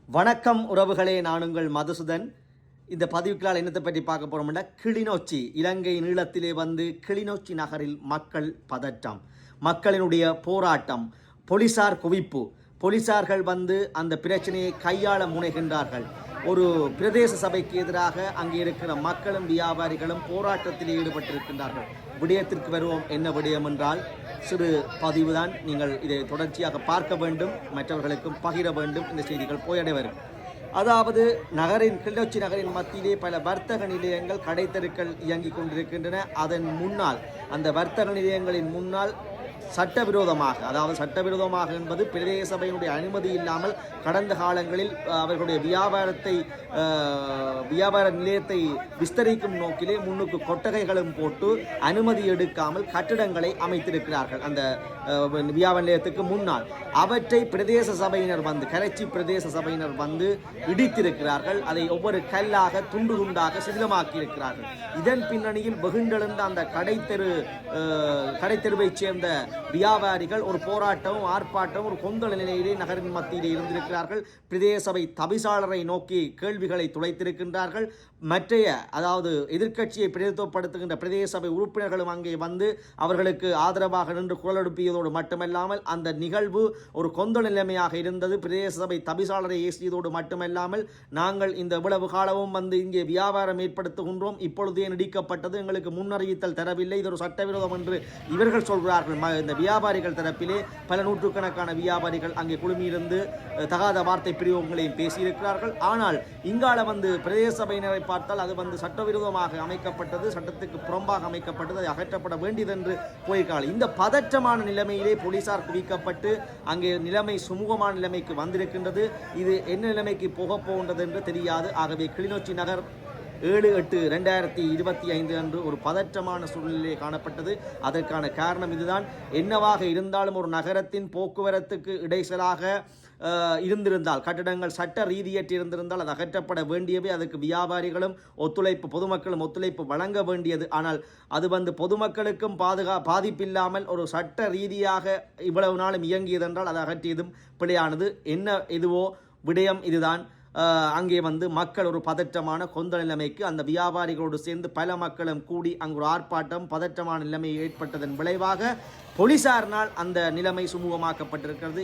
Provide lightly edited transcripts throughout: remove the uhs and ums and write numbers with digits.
வணக்கம் உறவுகளே, நான் உங்கள் மதுசூதன். இந்த பதிவுக்களால் என்னத்தை பற்றி பார்க்க போகிறோம்னா, கிளிநொச்சி இலங்கை நீளத்திலே வந்து கிளிநொச்சி நகரில் மக்கள் பதற்றம், மக்களினுடைய போராட்டம், போலீசார் குவிப்பு, போலீசார்கள் வந்து அந்த பிரச்சனையை கையாள முனைகின்றார்கள். ஒரு பிரதேச சபைக்கு எதிராக அங்கே இருக்கிற மக்களும் வியாபாரிகளும் போராட்டத்தில் ஈடுபட்டிருக்கின்றார்கள். விடயத்திற்கு வருவோம். என்ன விடயம் என்றால், சிறு பதிவுதான். நீங்கள் இதை தொடர்ச்சியாக பார்க்க வேண்டும், மற்றவர்களுக்கும் பகிர வேண்டும். இந்த செய்திகள் போயடைவரும். அதாவது கிளிநொச்சி நகரின் மத்தியிலே பல வர்த்தக நிலையங்கள், கடைத்தெருக்கள் இயங்கிக் கொண்டிருக்கின்றன. அதன் முன்னால், அந்த வர்த்தக நிலையங்களின் முன்னால் சட்டவிரோதமாக, அதாவது சட்டவிரோதமாக என்பது பிரதேச சபையினுடைய அனுமதி இல்லாமல் கடந்த காலங்களில் அவர்களுடைய வியாபார நிலையத்தை விஸ்தரிக்கும் நோக்கிலே முன்னுக்கு கொட்டகைகளும் போட்டு அனுமதி எடுக்காமல் கட்டிடங்களை அமைத்திருக்கிறார்கள். அந்த வியாபார நிலையத்துக்கு முன்னால் அவற்றை பிரதேச சபையினர் வந்து, கரைச்சி பிரதேச சபையினர் வந்து இடித்திருக்கிறார்கள். அதை ஒவ்வொரு கல்லாக துண்டு துண்டாக சிதிலமாக்கி இருக்கிறார்கள். இதன் பின்னணியில் வெகுண்டெழுந்த அந்த கடைத்தெருவைச் சேர்ந்த வியாபாரிகள் ஒரு போராட்டமும் ஆர்ப்பாட்டமும் ஒரு கொந்தள நிலையிலே நகரின் மத்தியிலே இருந்திருக்கிறார்கள். பிரதேச சபை தவிசாளரை நோக்கி கேள்விகளை துளைத்திருக்கின்றார்கள். மற்றைய, அதாவது எதிர்க்கட்சியை பிரதிநிதித்துவப்படுத்துகின்ற பிரதேச சபை உறுப்பினர்களும் அங்கே வந்து அவர்களுக்கு ஆதரவாக நின்று குரல் எழுப்பியதோடு மட்டுமல்லாமல் அந்த நிகழ்வு ஒரு கொந்தள நிலைமையாக இருந்தது. பிரதேச சபை தவிசாளரை ஏசியதோடு மட்டுமல்லாமல், நாங்கள் இந்த இவ்வளவு காலமும் வந்து இங்கே வியாபாரம் ஏற்படுத்துகின்றோம், இப்பொழுதே நீடிக்கப்பட்டது, எங்களுக்கு முன்னறிவித்தல் தரவில்லை, இது ஒரு சட்டவிரோதம் என்று இவர்கள் சொல்கிறார்கள். இந்த வியாபாரிகள் தரப்பிலே பல நூற்றுக்கணக்கான வியாபாரிகள் அங்கே குழுமியிருந்து தகாத வார்த்தை பிரயோகங்களையும் பேசியிருக்கிறார்கள். ஆனால் இங்கால வந்து பிரதேச சபையினரை பார்த்தால் அது வந்து சட்டவிரோதமாக அமைக்கப்பட்டது, சட்டத்துக்கு புறம்பாக அமைக்கப்பட்டது, அது அகற்றப்பட வேண்டியதென்று போயிருக்காங்க. இந்த பதற்றமான நிலைமையிலே போலீசார் குவிக்கப்பட்டு அங்கே நிலைமை சுமூகமான நிலைமைக்கு வந்திருக்கின்றது. இது என்ன நிலைமைக்கு போகப் போகின்றது என்று தெரியாது. ஆகவே கிளிநொச்சி நகர் 7/8/2025 அன்று ஒரு பதற்றமான சூழ்நிலையை காணப்பட்டது. அதற்கான காரணம் இதுதான். என்னவாக இருந்தாலும் ஒரு நகரத்தின் போக்குவரத்துக்கு இடைசலாக இருந்திருந்தால், கட்டடங்கள் சட்ட ரீதியற்று இருந்திருந்தால் அது அகற்றப்பட வேண்டியவை. அதற்கு வியாபாரிகளும் ஒத்துழைப்பு, பொதுமக்களும் ஒத்துழைப்பு வழங்க வேண்டியது. ஆனால் அது வந்து பொதுமக்களுக்கும் பாதிப்பில்லாமல் ஒரு சட்ட ரீதியாக இவ்வளவு நாளும் இயங்கியதென்றால் அது அகற்றியதும் பிழையானது. என்ன இதுவோ விடயம் இதுதான். அங்கே வந்து மக்கள் ஒரு பதற்றமான கொந்த நிலைமைக்கு, அந்த வியாபாரிகளோடு சேர்ந்து பல மக்களும் கூடி அங்கு ஒரு ஆர்ப்பாட்டம், பதற்றமான நிலைமை ஏற்பட்டதன் விளைவாக போலீசாரினால் அந்த நிலைமை சுமூகமாக்கப்பட்டிருக்கிறது.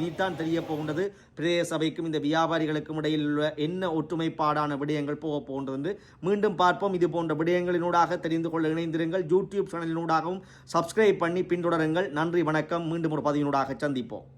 இனித்தான் தெரிய போகின்றது பிரதேச சபைக்கும் இந்த வியாபாரிகளுக்கும் இடையில் உள்ள என்ன ஒற்றுமைப்பாடான விடயங்கள் போக போகின்றது என்று. மீண்டும் பார்ப்போம். இது போன்ற விடயங்களினூடாக தெரிந்து கொள்ள இணைந்திருங்கள். யூடியூப் சேனலினூடாகவும் சப்ஸ்கிரைப் பண்ணி பின்தொடருங்கள். நன்றி, வணக்கம். மீண்டும் ஒரு பதிவினூடாக சந்திப்போம்.